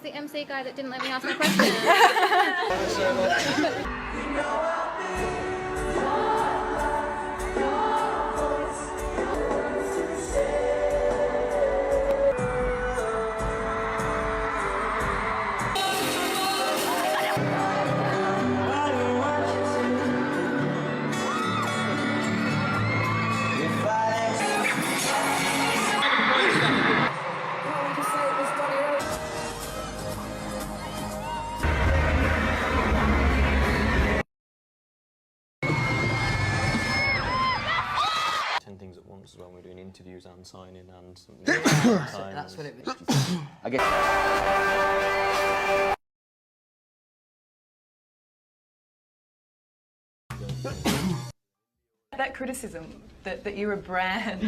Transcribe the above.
the MC guy that didn't let me ask my question. Things at once as well. We're doing interviews and signing and something. That's what it was. I guess. That criticism that you're a brand